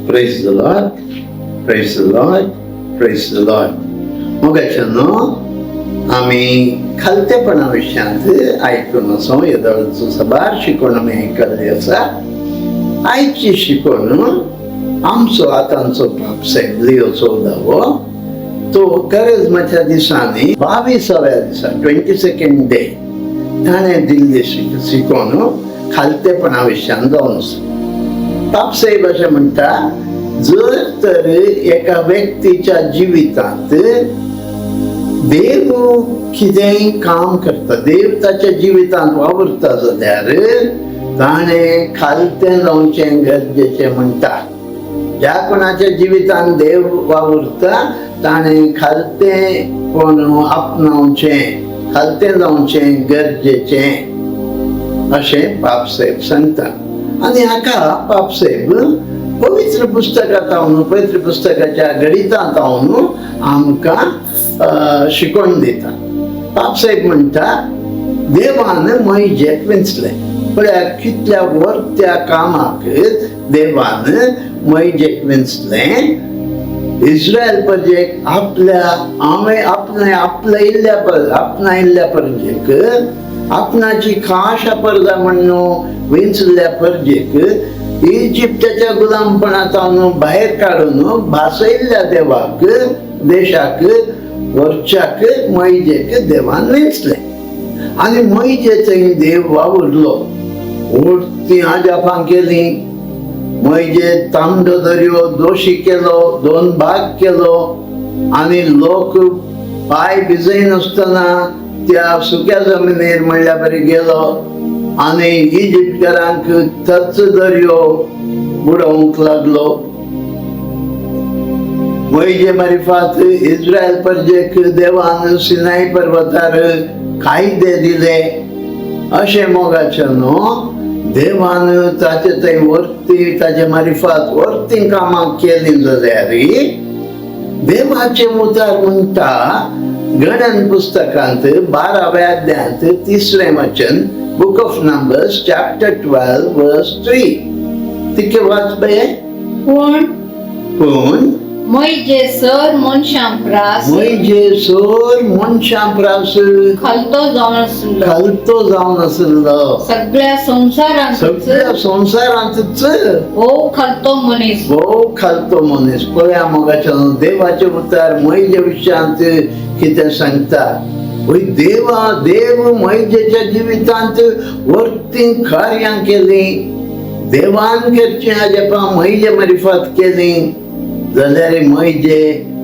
Praise the Lord, praise the Lord, praise the Lord. मोगाच्यानो आम्ही खालतेपणा विशयांत ऐकून असो येदळचो सबार शिकोण आमी आयकल्ली आसा. आयची शिकोण आमचो आतांचो बापसाहेब लिओ 14 तो करिज्माच्या दिसांनी 22व्या दिसा 22nd डे ताणें दिल्ली शिकोण खालतेपणा विशयान जावन आसा. बापसाहेब अशें म्हणटा, जर तर एका व्यक्तीच्या जिवितांत देव कितेंय काम करता, देव ताच्या जिवितांत वावरता जाल्यार ताणें खालतें जावचें गरजेचें म्हणटा. ज्या कोणाच्या जिवितांत देव वावरता ताणें खालतेपण आपणावचें, खालतें जावचें गरजेचें अशें बापसाहेब सांगता. आनी हाका बापसाहेब पवित्र पुस्तकाच्या गणितांत आमकां शिकवण दिता. बापसाहेब म्हणटा, देवान मैजेक विंचलें. पळयात कितल्या वर्त्या कामाक देवान मैजेक विंचलें. इस्रायल प्रजेक आपणायल्ल्या प्रजेक आपणाची खाशा परदा म्हणून विंचल्ल्या प्रजेक इजिप्ताच्या गुलामपणांत भायर काडून भासयल्ल्या देवाक देशाक वरच्याक मैजेक देवान विंचलें. आनी मैजे थंय देव वावुरलो. उर्ती आजापां केली. मैजे तांबडो दर्यो दोशी केलो, 2 भाग केलो आनी लोक पाय भिजय नासतना त्या सुक्या जमिनीर म्हणल्या बरी गेलो आनी इजिप्तकारांक थच दर्यो बुडोवंक लागलो. मैजे मार्फत इस्रायल प्रजेक देवान सिनाय पर्वतार कायदे दिले. अशें मोगाच्यानो देवान ताचे थंय वर्ती ताचे मार्फत वर्ती कामां केली जाल्यार देवाचे उतार म्हणटा गणन पुस्तकांत 12व्या अध्यायांत 3रें वचन, बुक ऑफ नंबर्स चॅप्टर 12 वर्स 3. तिके वाच बे. पूण मैजे सर मनशांप्रास खालतो जावन आसलो. सगळ्या संवसारांतच भोव खालतो मनीस. पळया मोगाच्या देवाचे उतार मैजे विशयांत कितें सांगता. देव मैजेच्या जिवितांत वर्ती कार्यां केली. देवान करची आजेपा मैजे मार्फत केली जाल्यार मैजे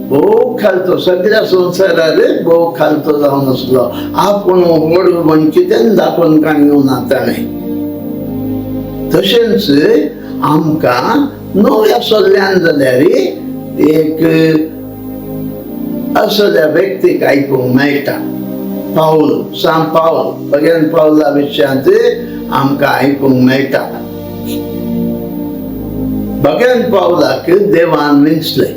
भोव खालतो, सगळ्या संवसारार भोव खालतो जावन आसलो. आपूण व्हड म्हण कितें दाखोवन काणयो ना ताणें. तशेंच आमकां नव्या सल्ल्यान जाल्यार एक असल्या व्यक्तीक आयकूंक मेळटा. सांत पाऊल भगवान पावला विशयांत आमकां आयकूंक मेळटा. भगवान पावलाक देवान विंचलें.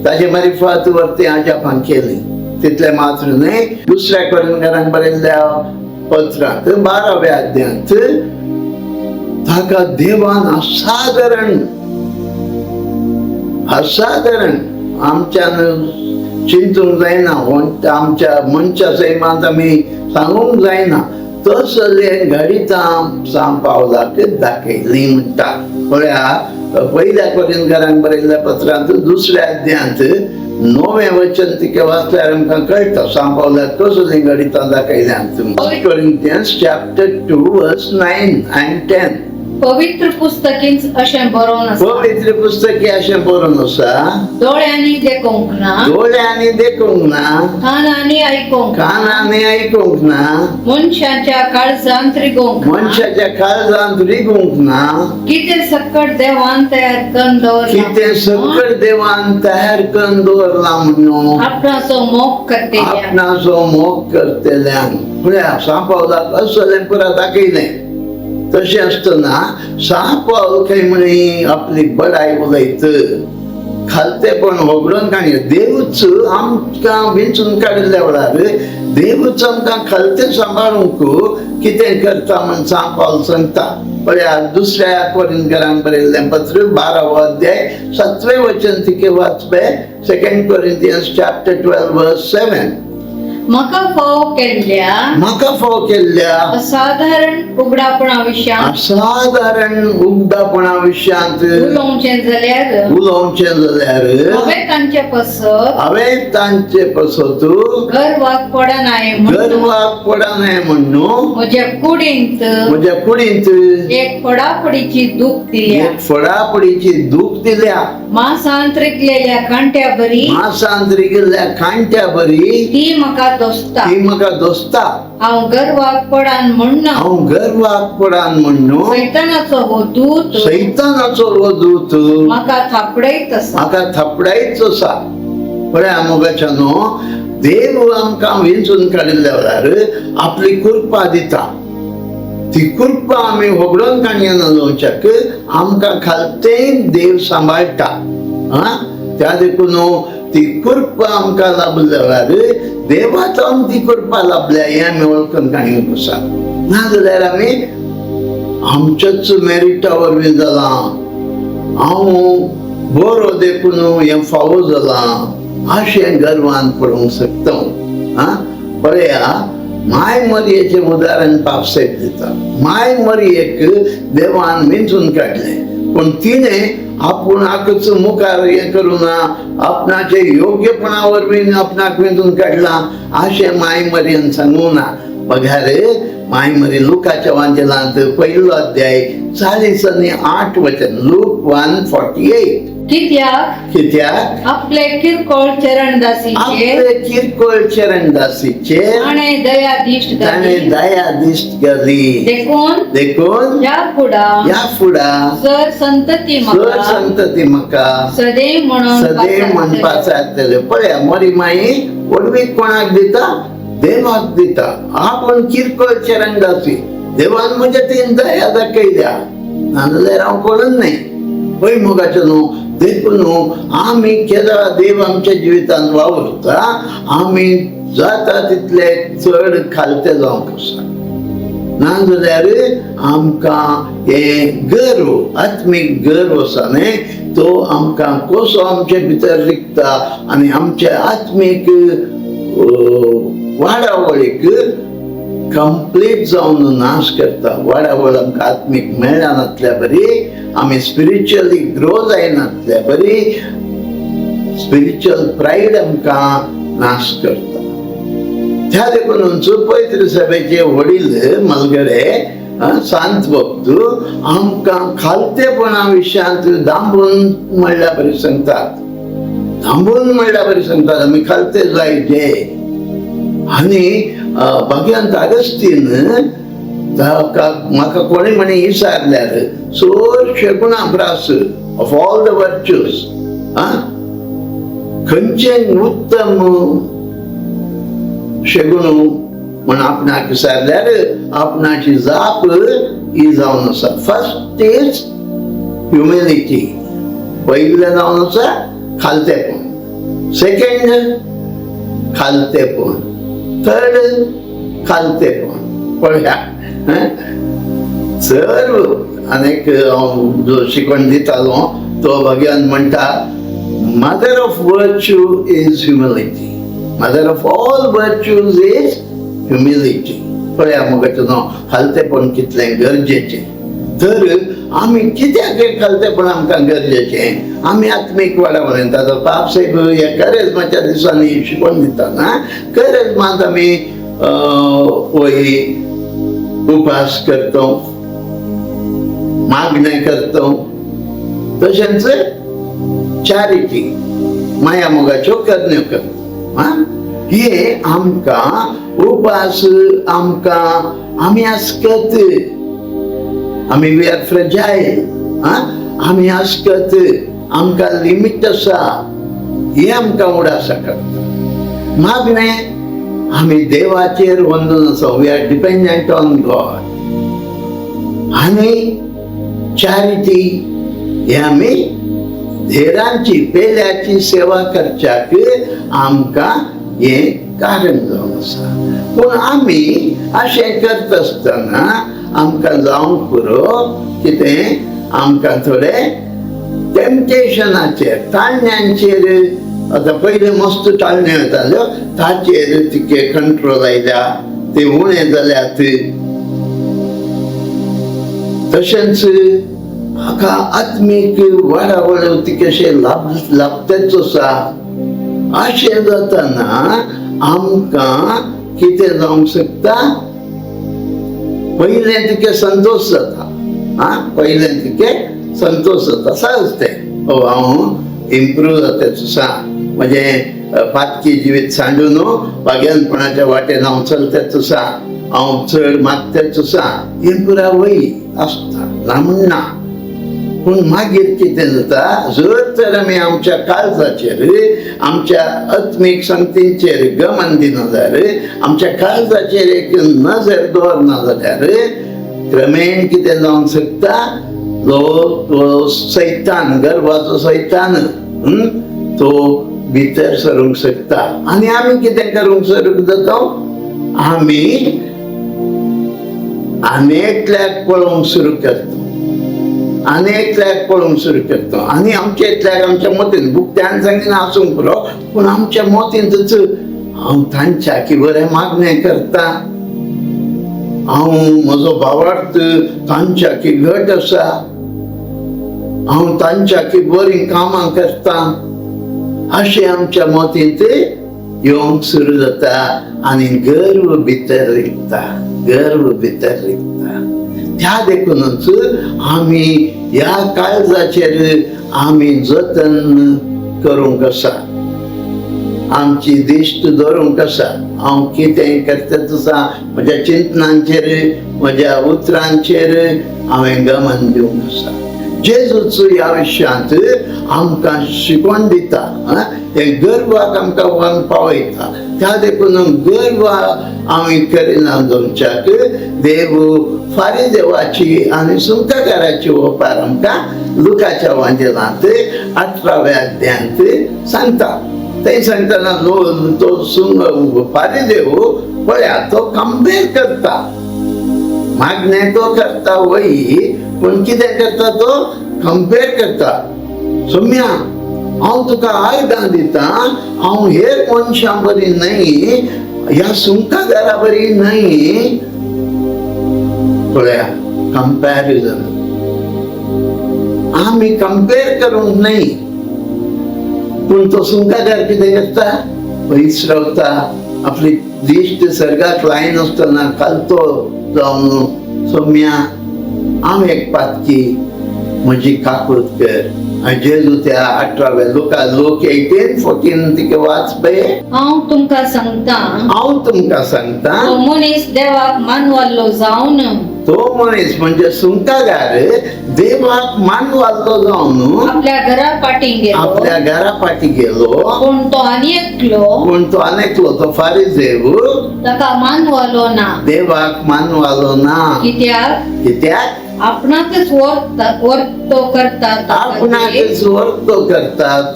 ताचे मार्फत वर्ती आजापां केली. तितले मात्र न्हय, 2 कोरिंथीयांक बरयल्ल्या पत्रांत 12व्या अध्यायांत ताका देवान असाधारण आमच्यान चिंतूंक जायना, आमच्या मनच्या सैमांत आमी सांगूंक जायना तसलें घडितां सांत पावलाक दाखयली म्हणटा. पळया पहिल्या कोरिंथीयांक बरयल्ल्या पत्रांत 2ऱ्या अध्यायांत 9वें वचन तिके वाचल्यार आमकां कळटा सांत पावलाक कसलीं घडितां दाखयल्यांत. कोरिंथियन्स चॅप्टर 2 वर्स 9 and 10. पवित्र पुस्तकींत अशें बरोवन आसा. पवित्र पुस्तकी अशें बरोवन आसा. दोळ्यांनी देखूंक ना, कानांनी आयकूंक ना, मनशाच्या काळजांत रिगूंक ना, कितें सकट देवान तयार करून दवरला म्हणून आपणाचो मोग करतेल्यांक. पळया सांत पावलाक असलें पुरा दाखयलें. तशें आसतना सांत पाऊल खंय म्हणी आपली बडाय उलयत, खालतेपण होबरोन काणयो. देवूच आमकां विंचून काडिल्ल्या वेळार देवूच आमकां खालतें सांबाळूंक कितें करता म्हण सांत पाऊल सांगता. पळया दुसऱ्या कोरिंथीयांक बरयल्लें पत्र 12 अध्याय 7वें वचन तिके वाचपे. 2 Corinthians chapter 12 verse 7. म्हाका फाव केल्ल्या असाधारण उगडापणा विशयांत उलोवचें जाल्यार हांवें तांचे पसत गर्वाक पडनाय म्हणून म्हज्या कुडींत एक फडाफडीची दूख दिल्या. मांसांत रिकलेल्या कांट्या बरी ती म्हाका दोस्ता. हांव गर्वाक पडान म्हणून सैतानाचो हो दूत म्हाका थापडायत आसा. पळया मोगाच्यानो, देव आमकां वेंचून काडिल्ल्यार आपली कृपा दिता. ती कृपा आमी होगडोन काणयेन उलोवच्याक आमकां खालतें देव सांबाळटा. त्या देखून ती कृपा आमकां लाभल्यार देवाच्यान ती कृपा लाभल्या हें आमी वळखून काणयेक आसा. नाजाल्यार आमी आमच्याच मेरिटा वरवीं जालां, हांव बरो देखून हें फावो जालां अशें गर्वान पडूंक शकता. पळया, माय मरियेचें उदाहरण पावसेक दिता. माय मरियेक देवान वेंचून काडलें, पण तिणें आपुणाकच मुखार हें करुना, आपणाचे योग्यपणा वरवीं आपणाक वेंचून काडला अशें माय मरियेन सांगूं ना. बघा रे, माय मरी लुकाच्या वांचनांत 1 अध्याय 40 आनी 8 वचन. लूक 1:48. कित्याक आपले किरकोळ चरणदासीचे ताणें दया दिश्ट घाली. देखून या फुडा सर संतती म्हाका सदैव म्हणपाक जातले. पळया, मरी माई वडवीक कोणाक दिता? देवाक दिता. आपण किरकोळ चरणदासी, देवान म्हज्या तीन दया दाखयल्या, नाजाल्यार हांव कोणूच नाही. पळय मोगाचें न्हू, देखून आमी केदां देव आमच्या जिवितांत वावरता, आमी जाता तितले चड खालते जावंक आसा. नाजाल्यार आमकां हे गर्व, आत्मीक गर्व आसा न्ही, तो आमकां कसो आमचे भितर रिकता आनी आमचे आत्मीक वाडावळीक कंप्लीट जावन नाश करता. वाडावळ आमकां आत्मीक मेळना नासल्या बरी, आमी स्पिरिच्युअली ग्रो जायनासल्या बरी, स्पिरिच्युअल प्रायड आमकां नाश करता. त्या देखून पवित्र सभेचे वडील मलगडे सांत भक्त आमकां खालतेपणा विशयांत दांबून म्हणल्या बरी सांगतात. आमी खालते जायचे. आनी भगवंत अगस्तीन म्हाका कोणी म्हणे विचारल्यार, सो शगुणा brass of all the virtues खंयचें उत्तम शगुण म्हण आपणाक विचारल्यार आपणाची जाप ही जावन आसा. फर्स्ट इज ह्युमिलिटी, पयलें जावन आसा खालतेपण. सेकंड खालतेपण. थर्ड खालतेपण. पळया, सर्व अनेक जो शिकवण दितालो तो भगवान म्हणटा, mother of virtue is humility. Mother of all virtues is humility. पळया मोगाचें खालतेपण कितलें गरजेचें. तर आमी कित्याक खालतेपण आमकां गरजेचें? आमी आत्मीक वाडावळेंत. आतां पाप साहेब ह्या करेजमाच्या दिसांनी शिकवण दिता ना, करेजमांत आमी उपास करतो, मागणें करतो, तशेंच चॅरिटी माया मोगाच्यो करण्यो करतो. हे आमकां उपास आमकां आमी आसकत, आमी वी आर फ्रजाईल, आमी आसकत, आमकां लिमीट आसा, हे आमकां उडासा करता. मागणें आमी देवाचेर वंदून आसा, we are dependent on God. आनी चॅरिटी हे आमी धेरांची पेल्याची सेवा करच्याक आमकां हे कारण जावन आसा. पूण आमी अशें करता आसतना आमकां जावंक पुरो कितें आमकां थोडे टेम्पटेशनाचेर ताळण्यांचेर आतां पयलीं मस्त ताळण्यो येताल्यो ताचेर तिके कंट्रोल आयल्या ते उणें जाल्यात तशेंच हाका आत्मीक वाडावळ तिकेशे लाभतेच आसा अशें जाताना आमकां कितें जावंक शकता पयलें तिके संतोष जाता पयलें तिके संतोष जाता सहज तें हांव इम्प्रूव जाताच आसा म्हजें पातकी जिवीत सांडून वाग्यानपणाच्या वाटेन हांव चलतेच आसा हांव चड मागतेच आसा हें पुरा वय आसता ना म्हणना पूण मागीर कितें जाता जर तर आमी आमच्या काळजाचेर आमच्या आत्मीक संगतींचेर गमन दिना जाल्यार आमच्या काळजाचेर एक नजर दवरना जाल्यार क्रमेण कितें जावंक शकता तो सैतान गर्भाचो सैतान तो भितर सरूंक शकता आनी आमी कितें करूंक सरूंक जाता आमी आनेकल्याक पळोवंक सुरू करता आनेकल्याक पळोवंक सुरू करता आनी आमच्या मतीन बुकत्यान सांगीन आसूंक पुरो पूण आमच्या मतींतच हांव तांच्या की बरें मागणें करता हांव म्हजो भावार्थ तांच्या की घट आसा हांव तांच्या की बरीं कामां करता अशें आमच्या मतींत येवंक सुरू जाता आनी गर्व भितर रिगता त्या देखूनच आमी ह्या काळजाचेर आमी जतन करूंक आसा आमची दिश्ट दवरूंक आसा हांव कितें करताच आसा म्हज्या चिंतनांचेर म्हज्या उतरांचेर हांवें गमन दिवंक आसा जेजूच ह्या विशयांत आमकां शिकवण दिता हे गर्वाक आमकां व्हरून पावयता त्या देखून गर्व आमी करिना दोनच्याक देव फारी देवाची आनी सुंकाकाराची ओपार आमकां लुकाच्या वांजेलांत 18व्या अध्यायांत सांगता थंय सांगतना तो फारी देव पळया तो कंपेर करता मागणें तो करता वय पूण कितें करता तो कंपेर करता सोम्या हांव तुका आयदां दिता हांव हेर मनशां बरी न्हय ह्या सुंकाकारा बरी न्हय पळया कंपॅरिजन आमी कंपेर करूंक न्हय पूण तो सुंकाकार कितें करता इसरवता आपली दिश्ट सर्गाक लायन आसतना कालतो जावन सोम्या हांव एक पातकी म्हजी काकूट कर जेजू त्या 18व्या लोक 18-14 तिके वाच पळय हांव तुमकां सांगता तो मनीस देवाक मानवाल्लो जावन तो मनीस म्हणजे सुंकागार देवाक मानवाल्लो जावन आपल्या घरा पाटी गेलो पूण तो आनेकलो तो फारिजेव ताका मानवालो ना देवाक मानवालो ना कित्याक आपणाकच वर्तो करता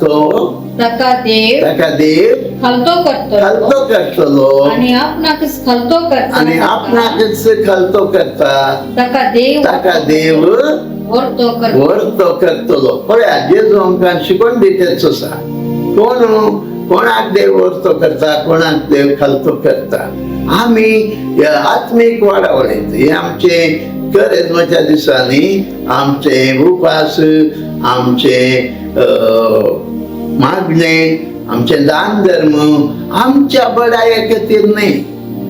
तो ताका देव खालतो करतलो आणि आपणाकच खालतो करता ताका देव वर्तो करतलो पळया जेजू आमकां शिकवण दितेच आसा कोणाक देव वर्तो करता कोणाक देव खालतो करता आमी आत्मीक वाडावळेंत हे आमचे करेजमाच्या दिसांनी आमचे उपास आमचे मागणे आमचे दान धर्म आमच्या बडाये खातीर न्हय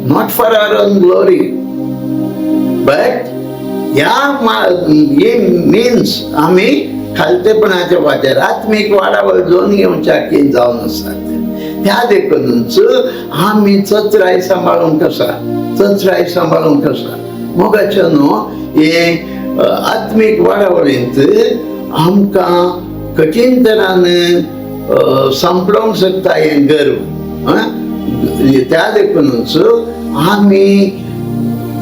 not for our own glory but हे मीन्स आमी खालतेपणाच्या वाटेर आत्मीक वाडावळ दोन घेवच्या की जावन आसात त्या देखूनच आमी चतराय सांबाळूंक आसा मोगाच्या न्हू हे आत्मीक वाडावळींत आमकां कठीण तरान संपलोवंक शकता हे गर्व त्या देखूनच आमी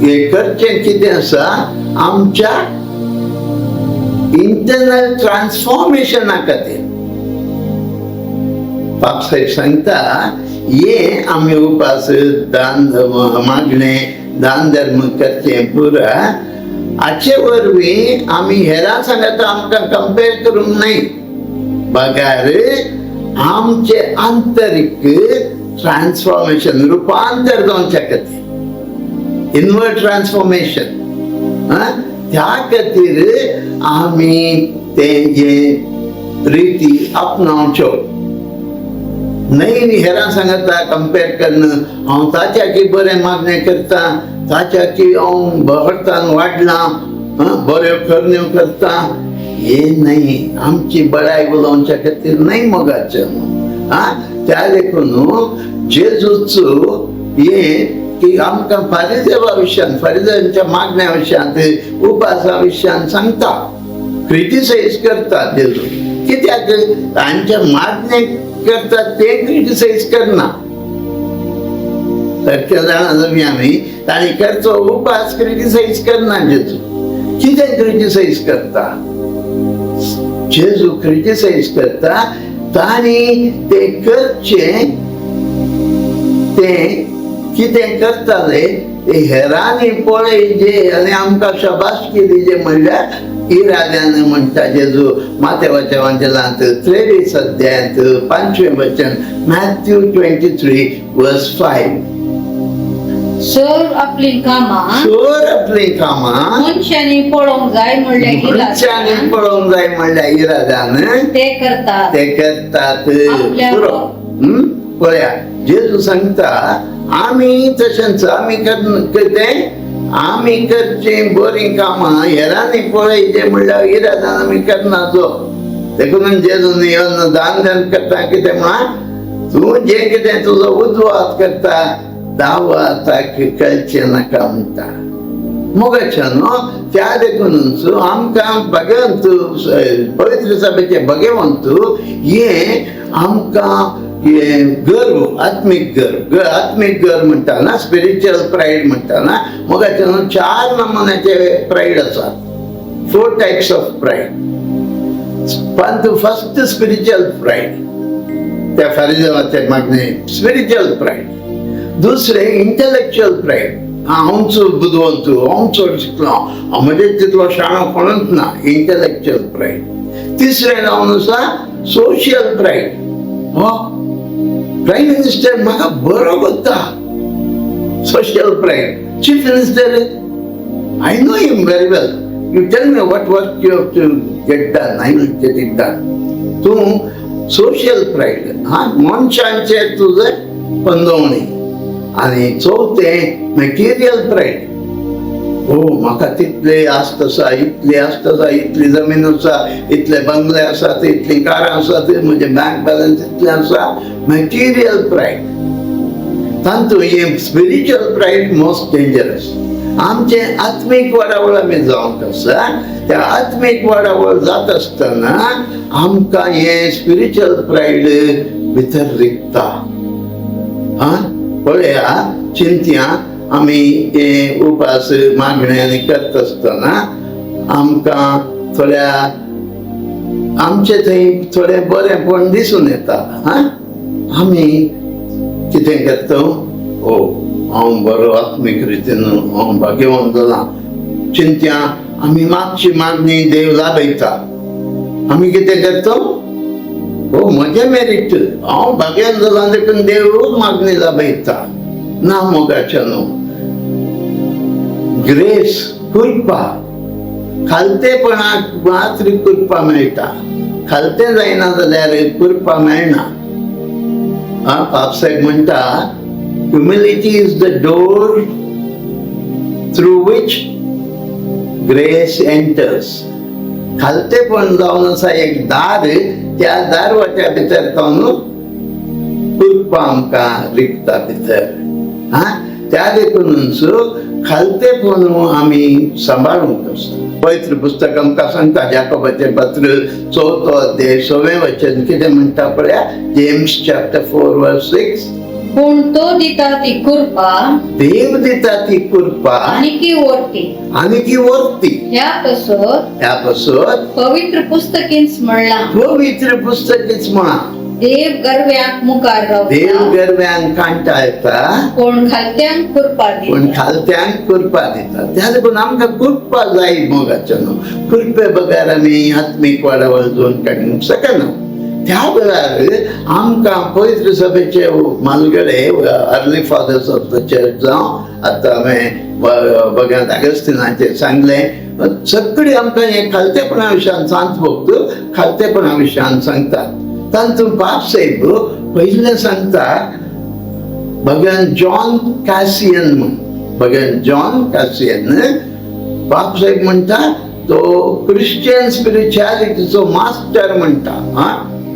हे करचें कितें आसा आमच्या इंटरनल ट्रान्सफॉर्मेशना खातीर पापसाहेब सांगता हे आमी उपास दान मागणे दान धर्म करचें पुरा हाचे वरवीं आमी हेरां सांगता आमकां कंपेर करूंक नाही बघार आमचे आंतरिक ट्रान्सफॉर्मेशन रुपांतर जावचे खातीर इनवर्ड ट्रान्सफॉर्मेशन त्या खातीर आमी तेजे रिती आपणावच्यो नाही हेरां सांगता कंपेर करणं हांव ताच्याकी बरें मागणें करता ताच्याकी हांव भरतान वाडलां बऱ्यो करण्यो करता हे नाही आमची बळाय उलोवच्या खातीर नाही मोगाचें त्या देखून जेजूचो हे की आमकां फारिजेवा विशयान फारिजांच्या मागण्या विशयांत उपासा विशयान सांगता क्रिटिसाइज करता जेजू कित्याक तांचे मागणे करतात ते क्रिटिसाइज करना सारक्या जाणा जमी आमी ताणी करचो उपास क्रिटिसाइज करना जेजू कितें क्रिटिसाइज करता जेजू क्रिटिसाइज करता ताणी ते करचे ते कितें करताले ते हेरांनी पळयजे आनी आमकां शाबासकी दिजे म्हणल्यार इराद्यान म्हणटा जेजू माथेवाच्या वांचनांत 23 अध्यायांत 5वें वचन मॅथ्यू 23:5 चोर आपली कामां चोर आपली कामां मनशांनी पळोवंक जाय मनशांनी पळोवंक जाय म्हणल्यार इराद्यान ते करतात ते करतात आपल्या पुरो पळया जेजू सांगता आमी तशेंच आमी करते आमी करची बरी कामां हेरांनी पळयचे म्हणल्यार इरादान आमी करनाचो देखून जेजून येवन दान धन करता कितें म्हण तूं जे कितें तुजो उजवाद करता दावा ताका कळचें नाका म्हणटा मोगाच्या न्हू त्या देखूनच आमकां भगवंत पवित्र सभेचे भगवंत हे आमकां गर्व आत्मीक गर्व म्हणटा ना स्पिरिच्युअल प्राईड म्हणटा ना मोगाच्या न्हू 4 नमुन्याचे प्राईड आसात 4 types of pride first spiritual pride त्या फारिजेवाचे मागणे स्पिरिच्युअल प्राईड दुसरे इंटेलेक्चुअल प्राईड हांवच बुदवंत हांव चड शिकलो हांव म्हणजे तितलो शाणो कोणूच ना इंटेलेक्चुअल प्राईड तिसरें जावन आसा सोशियल प्राईड प्राईम मिनिस्टर म्हाका बरो करता social pride chief minister I know him very well you tell me what work you have to get done I will get it done तूं सोशियल प्राईड मनशांचेर तुजें पंदवणी आणि चौथे मटेरियल प्राईड म्हाका तितले आस्त आसा इतली आस्त आसा इतली जमीन आसा इतले बंगले आसात इतली कारां आसात म्हणजे बँक बॅलन्स इतले आसा मटेरियल प्राईड तांतू हे स्पिरिच्युअल प्राईड मोस्ट डेंजरस आमचे आत्मीक वाडावळ आमी जावंक आसा त्या आत्मीक वाडावळ जात आसतना आमकां हे स्पिरिच्युअल प्राईड भितर रिगता पळया चिंत्या आमी हे उपास मागणे करता आसतना आमकां थोड्या आमचे थंय थोडे बरेपण दिसून येता आमी कितें करता हांव बरो आत्मीक रितीन हांव भाग्यवान जाला चिंत्या आमी मागची मागणी देव लाभयता आमी कितें करता म्हजें मेरीट हांव भाग्यान जाला देखून देव मागणी लाभयता ना मोगाचें न्हू ग्रेस कृपा खालतेपणाक मात्र कृपा मेळटा खालतें जायना जाल्यार कृपा मेळना पापसाक म्हणटा humility is the door through which grace enters खालतेपण जावन आसा एक दार त्या दारवाच्या भितर जावन कृपा आमकां रिगता भितर त्या देखूनच खालतेपण आमी सांबाळूंक आसता पवित्र पुस्तक आमकां सांगता याकोबाचें पत्र 4 अध्याय 6वें वचन कितें म्हणटा पळया जेम्स चॅप्टर 4:6 पूण तो दिता ती कृपा देव दिता ती कृपा आनी वर्ती ह्या पासत पवित्र पवित्र पुस्तकींच म्हणला पवित्र पुस्तकीच म्हणा देव गर्व्यांक मुखार देव रावता गर्व्यांक कांटा येता कोण खालत्यांक कुरपा पण दिता खालत्यांक कुरपा दिता त्या देखून आमकां कुरपा जाय मोगाचे न्हू कुरपे बगर आमी आत्मीक वाडावळ जोन काडूंक शकना त्या वेळार आमकां पवित्र सभेचे मालगडे early fathers of the church जावं आतां हांवें भगत अगस्तिनाचें सांगलें सगळीं आमकां हे खालतेपणा विशयान सांत भक्त खालतेपणा विशयान सांगतात तातूंत पाप साहेब पयलें सांगता भगत जॉन कॅसियन म्हण भगत जॉन कॅसियन बाप साहेब म्हणटा तो क्रिश्चियन स्पिरिच्युअलिटीचो मास्टर म्हणटा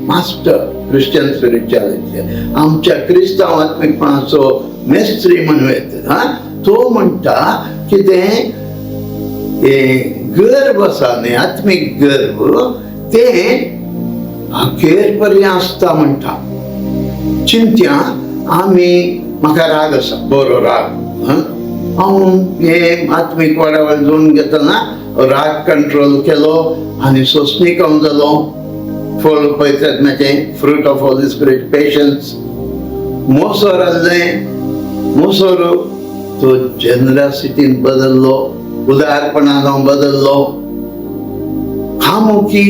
मास्टर क्रिश्चियन स्पिरिच्युअलिटी आमच्या क्रिस्तांव आत्मीकपणाचो मेस्त्री म्हणून येता तो म्हणटा की ते गर्भ आसा न्ही आत्मीक गर्भ ते अखेर पर्यंत आसता म्हणटा चिंत्या आमी म्हाका राग आसा बरो राग हांव हे आत्मीक वाडावळ जोडून घेतना राग कंट्रोल केलो आनी सोंसणीक हांव जालो फळ पळयतात fruit of holy spirit patience मोसोर आहलें मोसोर तो जनरसिटीन बदल्लो उदारपणान हांव बदल्लो खामुखी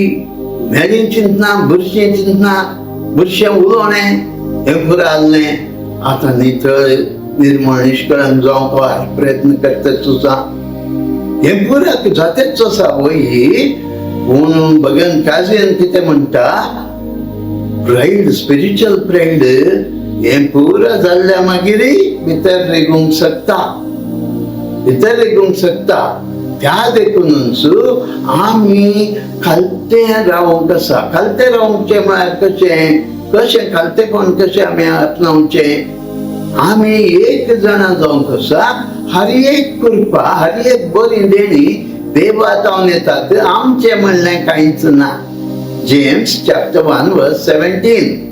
मेलीं चिंतना बुरशीं चिंतना बुरशें उलोवणें हें पुरो आहलें आतां नितळ निर्मळ निश्कळण जावपाक प्रयत्न करता तुझा हे पुराक जातेच आसा वही पूण भगत काजियन कितें म्हणटा प्रायड स्पिरिच्युअल प्रायड हें पुरो जाल्ल्या मागीर भितर रेगूंक शकता त्या देखूनच आमी खालतें रावूंक आसा खालतें रावचे म्हळ्यार कशें खालतेपण कशें आमी आपणावचें आमी एक जाणा जावंक आसा हर एक कृपा हर एक बरी देणी देवातावन येतात आमचें म्हणलें कांयच ना जेम्स चॅप्टर 1 वर्स 17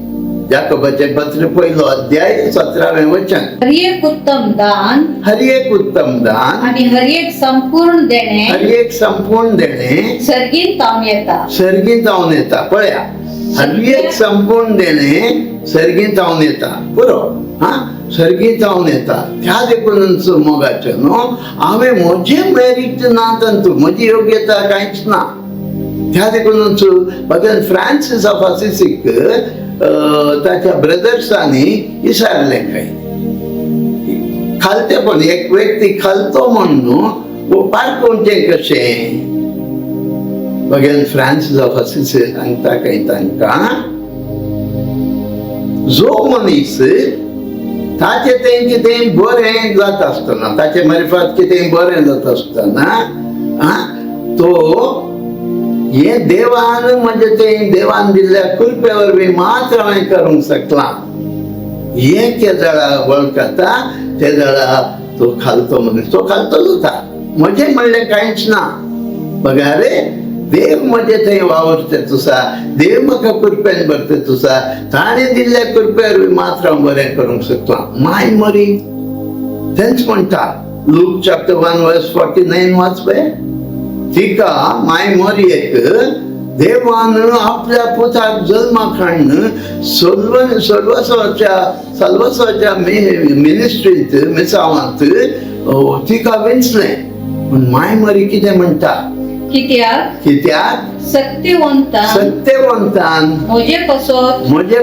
याकोबाचे पत्र पहिलो अध्याय 17वें वचन हर एक उत्तम दान हर एक उत्तम दान आणि हर एक संपूर्ण देणे हर एक संपूर्ण देणे सर्गीन तावन येता सर्गीत जावन येता पळया हर एक संपूर्ण देणे सर्गीत जावन येता पुरो सर्गीत जावन येता त्या देखूनच मोगाचें न्हू हांवें म्हजें मेरीट ना तातूंत म्हजी योग्यता कांयच ना त्या देखूनच भगत फ्रांसीस ऑफ असिसीक ताच्या ब्रदर्सांनी विचारलें खंय खालतेपण एक व्यक्ती खालतो म्हण न्हू पारकोवचें कशें भगत फ्रांसीस ऑफ असिसी सांगता खंय तांकां जो मनीस ताचे तें कितें बरें जात आसतना ताचे मार्फत कितें बरें जात आसतना तो हे देवान म्हणजे तें देवान दिल्ल्या कृपे वरवीं मात्र हांवें करूंक शकलां हे के जाळा वळखता ते जाळा तो खालतो मनीस तो खालतो जाता म्हजें म्हणलें कांयच ना बघा रे देव म्हजे थंय वावरतेच आसा देव म्हाका कृपेन भरतेच आसा ताणें दिल्ल्या कृपे वरवीं मात्र हांव बरें करूंक शकलां माय मरी तेंच म्हणटा लूक चॅप्टर 1 वर्स 49 वाच पळय तिका माय मरयेक देवान आपल्या पुताक जल्माक हाडून सल्वसाच्या मिनिस्ट्रींत मिसावांत तिका वेंचलें पूण माय मरी कितें म्हणटा कित्याक सत्यवंतान म्हजे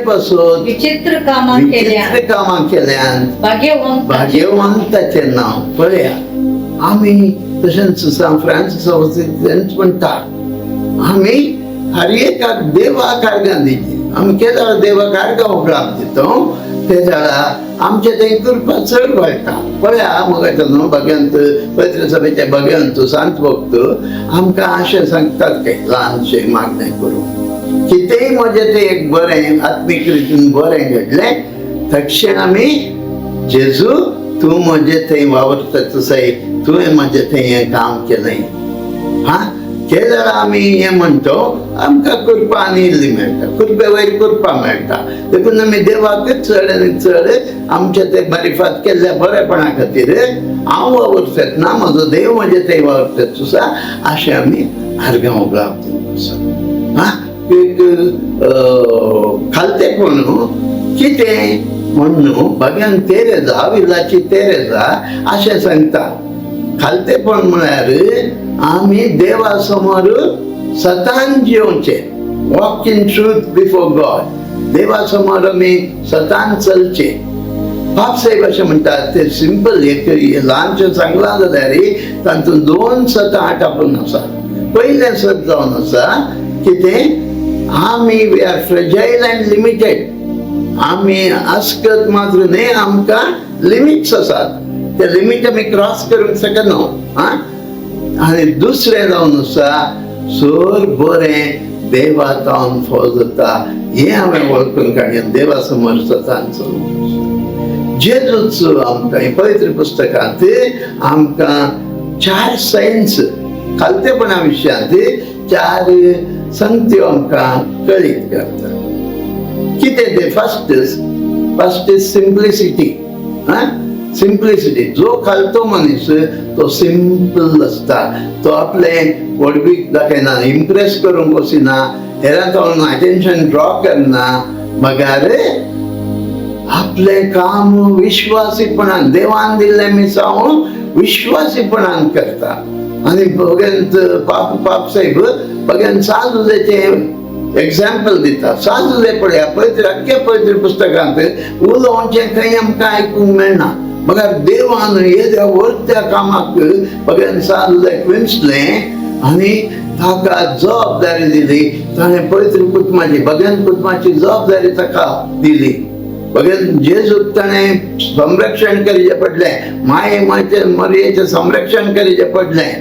पासून विचित्र कामां केल्यान भाग्यवंताचें नांव पळया आमी तशेंच सान फ्रांसीस ऑफ असिसी म्हणटा आमी हर एकाक देवाक आर्गां दिची आमी केदार देवाक आर्गां उपरांत दितो ते जाळा आमचे थंय कृपा चड वाडटा पळया मोगाचो न्हू भगवंत पवित्र सभेचे भगवंत सांत भक्त आमकां अशें सांगतात काय ल्हानशें मागणें करून कितेंय म्हजें तें एक बरें आत्मीक रितीन बरें घडलें तक्षण आमी जेजू तूं म्हजें थंय वावरताच आसाय तुवें म्हजें थंय हें काम केलें केल्यार आमी हें म्हणतो आमकां कृपा आनी इल्ली मेळटा कृपे वयर कृपा मेळटा देखून आमी देवाकच चड आनी चड आमचे ते मारिफत केल्ल्या बरेपणा खातीर हांव वावरतात ना म्हजो देव म्हजे थंय वावरताच आसा अशें आमी आर्गां उगडावंक आसा एक खालतेपण कितें म्हणून भगवान तेरेजा विलाची तेरेजा अशें सांगता. खालतेपण म्हळ्यार आमी देवा समोर सतान जिवचें, walk in truth before God. देवा समोर आमी सतान चलचें. बापसाहेब अशें म्हणटात, ते सिंपल एक ल्हानशें सांगलां जाल्यार तातूंत 2 सतां आटापून आसा. पयलें सत जावन आसा कितें, आमी वी आर फ्रेजाईल अँड लिमिटेड. आमी आस्कत मात्र न्ही, आमकां लिमिट्स आसात. ते लिमिट आमी क्रॉस करूंक शकना. आनी दुसरें जावन आसा, सोर बरें देवा तावन फळ जाता. हें हांवें वळखून काडलें. देवा समोर सतान चलूंक जेजूच आमकां पवित्र पुस्तकांत आमकां 4 सायन्स खालतेपणा विशयांत 4 संगत्यो आमकां कळीत करता. कितें ते? First is simplicity. सिंप्लिसिटी. जो खालतो मनीस तो सिंपल आसता. तो आपलें वडवीक दाखयना, इम्प्रेस करूंक वचना, हेरांतून अटेन्शन ड्रॉ करना. मगार आपलें काम विश्वासीपणान, देवान दिल्लें मिसावून विश्वासीपणान करता. आनी भगवंत पाप साहेब भगवंत साजुलेचें एग्जाम्पल दिता. साजुले पळया, पवित्र पुस्तकांत उलोवचें खंय आमकां आयकूंक मेळना. मगर देवान हे व्हडल्या कामाक भगवंत साजुलेक विंचलें आनी ताका जबाबदारी दिली. ताणें पवित्र कुटुंबाची, भगवंत कुटुंबाची जबाबदारी ताका दिली. भगवंत जेजूक ताणें संरक्षण करचें पडलें, माये मरयेचें संरक्षण करचें पडलें.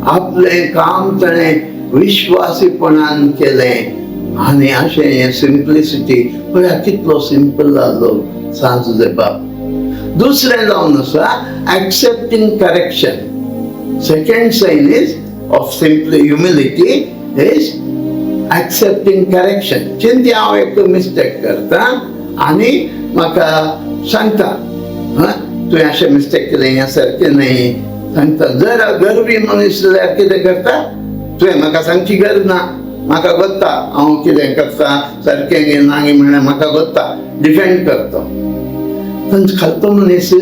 आपलें काम ताणें विश्वासीपणान केलें. आनी अशें हें सिंप्लिसिटी पळया, कितलो सिंपल जालो सांजुले बाब. दुसरें जावन आसा accepting correction. Second sign is of simple humility is accepting correction. चिंती हांव एक मिस्टेक करता आनी म्हाका सांगता, तुवें अशें मिस्टेक केलें, हें सारकें न्ही सांगता. जर गर्वी मनीस जाल्यार कितें करता, तुवें म्हाका सांगची गरज ना, म्हाका गोत्ता हांव कितें करता, सारकें गे ना गे म्हणल्यार म्हाका गोत्ता, डिफेंड करता. पण खालतो मनीस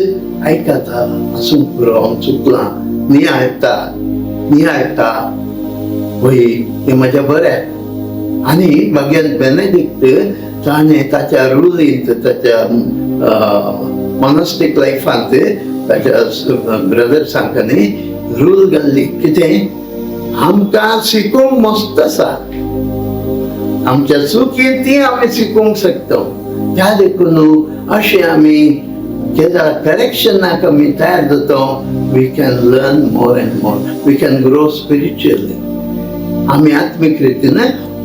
आयकता, आसूं पुरो हांव चुकलां, नियाळटा, वय हें म्हज्या बरें. आनी भगवंत बेनेडिक्ट ताणें ताच्या रुलींत, ताच्या मॉनास्टिक लायफांत ताच्या ब्रदर्सांक न्ही रूल घाल्ली. कितें? आमकां शिकूंक मस्त आसा, आमच्या चुकी ती आमी शिकूंक शकता. त्या देखून अशें आमी केन्ना करेक्शनाक आमी तयार जाता, we can learn more and more, we can grow spiritually. आमी आत्मीक रितीन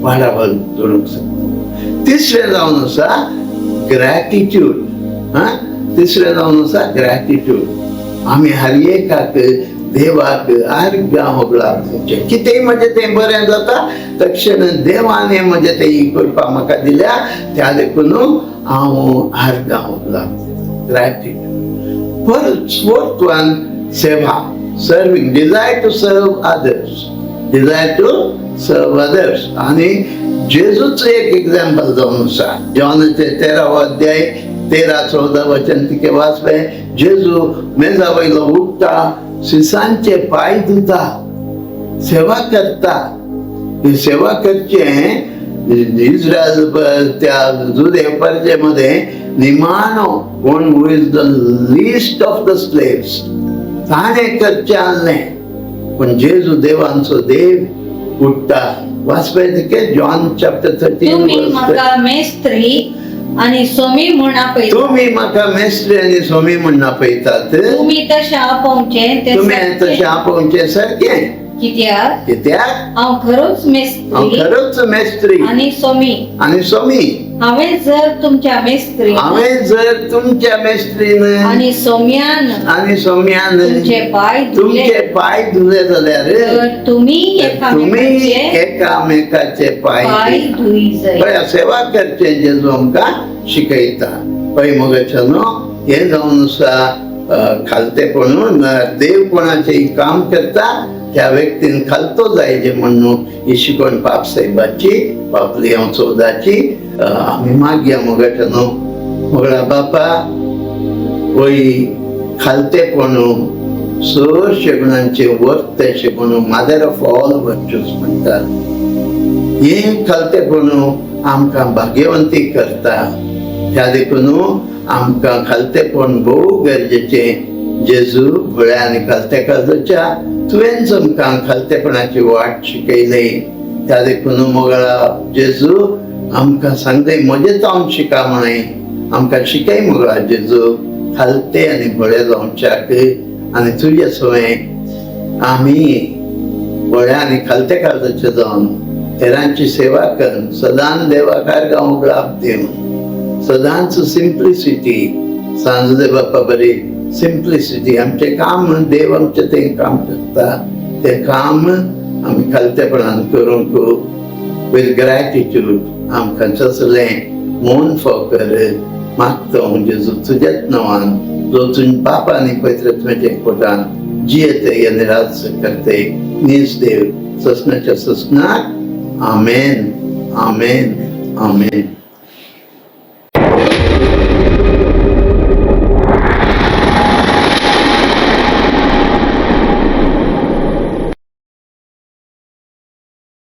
वाडावल जोडूंक शकता. तिसरें जावन आसा ग्रॅटिट्यूड. तिसरें जावन आसा ग्रॅटिट्यूड. आमी हर एकाक देवाक आर्गां होगळा दिवचें. कितेंय म्हजें तें बरें जाता तक्षण देवान म्हजें तें ही करपा म्हाका दिल्या, त्या देखून हांव आर्गां होगळा. ग्रॅटिट्यूड. फोर्थ वन, सेवा, serving, desire to serve others, desire to serve others. आनी जेजूच एक एग्जाम्पल जावन आसा. जॉनाचे 13वा अध्याय 13-14 वचन तिके वाचलें. जेजू मेजा वयलो उठता, शिसांचे पाय धुता, सेवा करता. ही सेवा करचें इस्रायल त्या जुदे परजेमध्ये निमाणो कोण who is the list of the slaves ताणें करचें आसलें. पण जेजू देवांचो देव उठता. वाचपाय तिके जॉन चॅप्टर 13. तुम्ही म्हाका मेस्त्री आणि सोमी म्हूण आपयतात. तुम्ही म्हाका मेस्त्री आनी सोमी म्हूण आपयतात. तुम्ही तशें आपोवचें तें तुम्ही सारकें. तशें आपोवचें सारकें. कित्याक हांव खरोच मेस्त्री आणि सोमी. हांवें जर तुमच्या मेस्त्रीन आणि सोम्यान तुमचे पाय धुले जाल्यार तुम्ही एकामेकाचे पाय धुई जाय. सेवा करचे जेजू आमकां शिकयता. पळय मोगाच्यानो, हे जावन आसा खालतेपणून. देव कोणाचें काम करता त्या व्यक्तीन खालतो जायचे म्हणून ही शिकवण बाप साहेबाची बापली हांव चोदाची आमी मागया मोगाच्या न्हू मोगळा बापा वय खालतेपण चडशे गुणांचे वर्थ तेशे म्हणून मदर ऑफ ऑल वर्च्यूज म्हणटात हे खालतेपण आमकां भाग्यवंती करता त्या देखून आमकां खालतेपण भोव गरजेचें जेजू भोळ्या आनी खालतेकाराच्या तुवेंच आमकां खालतेपणाची वाट शिकयली त्या देखून मोगळा जेजू आमकां सांगले म्हजे जावन शिका म्हणे आमकां शिकय मोगळा जेजू खालते आनी भोळे जावच्याक आनी तुजे सवय आमी भोळ्या आनी खालतेकाराचे जावन हेरांची सेवा करून सदांच देवाकार गांव लाभ दिवन सदांच सिंप्लिसिटी सांजले बापा बरी सिंप्लिसिटी आमचे काम देव आमचे ते काम करता ते काम आमी खालतेपणान करूंक विथ ग्रॅटिट्यूड आमकां चसलें मौन फोकर मागतो जेजू तुजेच नांवान जो तुझे बाप आनी पवित्र तुझे पोटान जियेते आनी राज्य करते नीज देव ससनाच्या ससनाक आमेन आमेन आमेन.